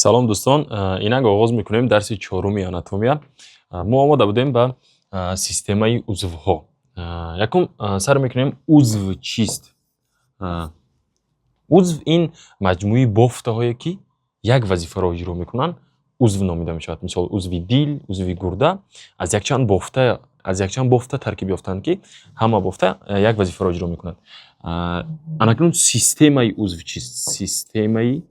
سلام دوستان، اینک آغاز میکنیم درس چهارمی آناتومیا. ما آماده بودیم به سیستمای عضوها. یکم سر میکنیم عضو چیست. عضو این مجموعه بافته هایی که یک وظیفه را اجرا میکنن عضو نامیده میشود. مثال عضو دل، عضو گرده از یک چند بافته ترکیب یافتند که همه بافته یک وظیفه را اجرا میکنند. اکنون سیستمای عضو چیست؟ سیستمای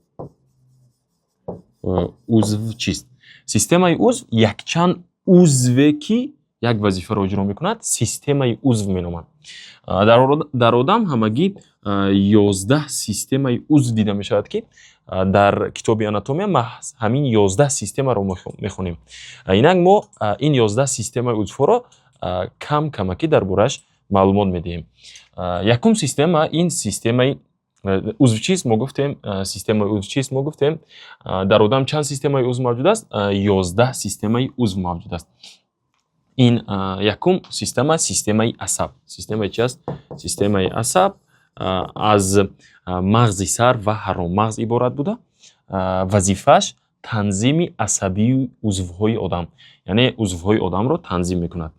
عضو چیست؟ سیستمای عضو یک چند عضوی که یک وظیفه را اجرا میکند سیستمای عضو مینامند. در آدم همگی 11 سیستمای عضو دیده میشود که در کتاب آناتومیا ما همین 11 سیستم را میخونیم. اینک ما این 11 سیستمای عضو را کمکی دربارش معلومات میدیم. یکم سیستم این سیستمای عضو چیست ما گفتیم. سیستمای عضو چیست ما گفتیم. در آدم چند سیستمای عضو موجود است؟ 11 سیستمای عضو موجود است. این یکم سیستمای عصب. سیستمای چی است؟ سیستمای عصب از مغز سر و حرام مغز عبارت بوده. وظیفش تنظیم عصبی عضوهای آدم، یعنی عضوهای آدم را تنظیم میکند.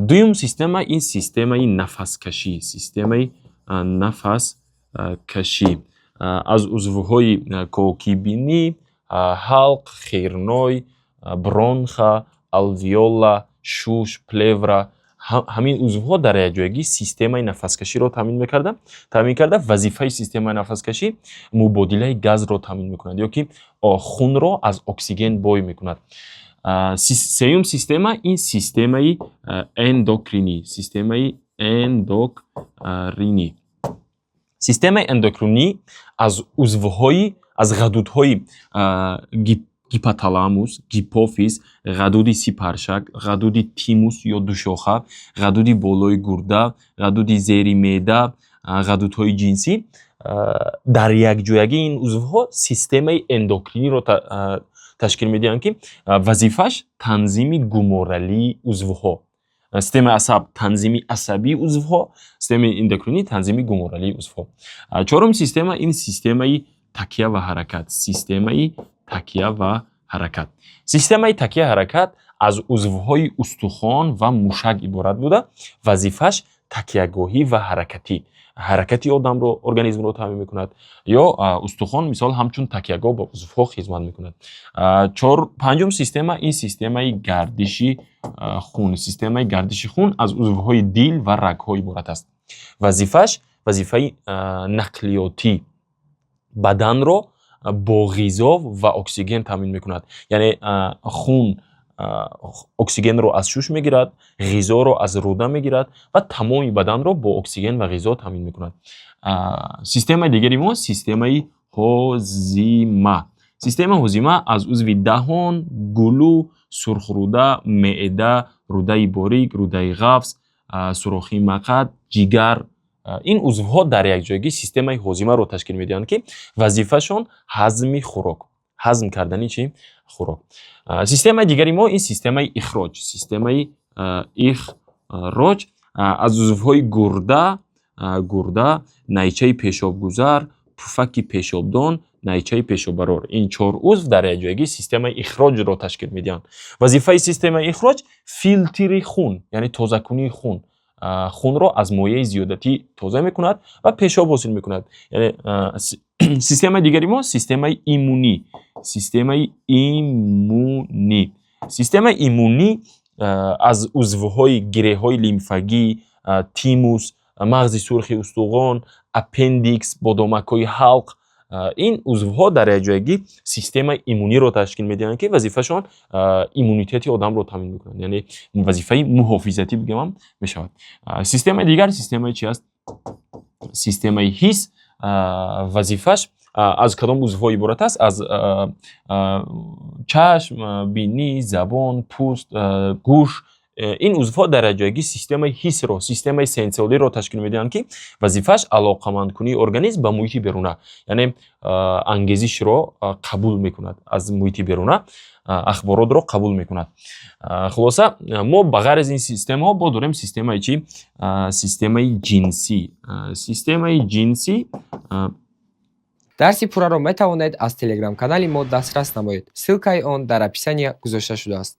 دوم سیستم این سیستمای نفس کشی. سیستمای نفس کشی از عضوهای کوکی بینی، حلق، خیرنوی، برونخ، الویولا، شوش، پلیورا، همین عضوها در یک جایگی سیستمای نفس کشی را تامین کرده. وظیفه سیستمای نفس کشی مبادله گاز را تامین میکند یا که خون را از اکسیژن بوی میکند. سوم سیستم این سیستمای اندوکرینی. سیستمای اندوکرینی. سیستم اندوکرینی از عضوهای از غدودهای هیپوتالاموس، هیپوفیز، غدود سیپرشک، غدود تیموس یا دوشاخه، غدود بالای گرده، غدود زیر معده، غدودهای جنسی در یک جایگی این عضوها سیستم اندوکرینی را تشکیل میدهند که وظیفش تنظیم گومورلی عضوها. سیستم عصب تنظیم عصبی عضوها، سیستم اندوکرینی تنظیم گومورلی عضوها. چهارم سیستم این سیستمای تکیه و حرکت. سیستمای تکیه و حرکت. سیستمای تکیه حرکت از عضوهای استخوان و موشک عبارت بوده. وظیفش تکیه‌گاهی و حرکتی آدم رو ارگانیسم رو تامین میکند یا استخوان مثال همچون تکیه‌گاه با عضوها خدمت میکند. پنجم سیستم این سیستمای گردشی خون. سیستمای گردشی خون از عضوهای دل و رگ‌ها عبارت است. وظیفش وظیفه نقلیاتی بدن رو با غذا و اکسیژن تامین میکند. یعنی خون اکسیژن رو از شش میگیرد، غذا رو از روده میگیرد و تمام بدن رو با اکسیژن و غذا تامین میکند. سیستم دیگری ما سیستم هاضمه. سیستم هاضمه از عضو دهان، گلو، سرخ روده، معده، روده باریک، روده قفس، سوراخی مقعد، جگر، این عضوها در یک جایگی سیستم هاضمه رو تشکیل میدهند که وظیفه‌شون هضم خوراک، هضم کردن چی؟ خوراک. سیستم دیگری ما این سیستم اخراج. سیستم اخراج از عضوهای گرده، نیچه پیشابگذار، پفک پیشابدان، نیچه پیشابرار. این چهار عضو در یک جایگی سیستم اخراج را تشکیل میدهند. وظیفه سیستم اخراج فیلتر خون، یعنی تازه کنی خون را از مایع زیادتی تازه میکند و پیشاب حاصل میکند. یعنی سیستم دیگری ما سیستم ایمونی. سیستم ایمونی. سیستم ایمونی از عضوهای گره‌های لیمفگی، تیموس، مغز سرخ استخوان، اپندیکس، بادامک‌های حلق، این عضوها در جایگی سیستم ایمونی رو تشکیل میدهند که وظیفه‌شون ایمونیته آدم رو تامین میکنند، یعنی وظیفه محافظتی بگم میشود. سیستم دیگر سیستم چی است؟ سیستم حس. وظیفش از کدام عضوها عبارت است؟ از چشم، بینی، زبان، پوست، گوش. این عضوها در جایگی سیستم حس رو، سیستم سنسوری رو تشکیل میدهند که وظیفش علاقمند کنی ارگانیسم به محیط بیرونه، یعنی انگیزش رو قبول میکند، از محیط بیرونه اخبارات رو قبول میکند. خلاصه ما بغیر از این سیستم ها با داریم سیستم چی؟ سیستم جنسی. سیستم جنسی дарси пурраро метавонед аз телеграм-канали мо дастрас намоед. Ссилкаи он дар описания гузошта шудааст.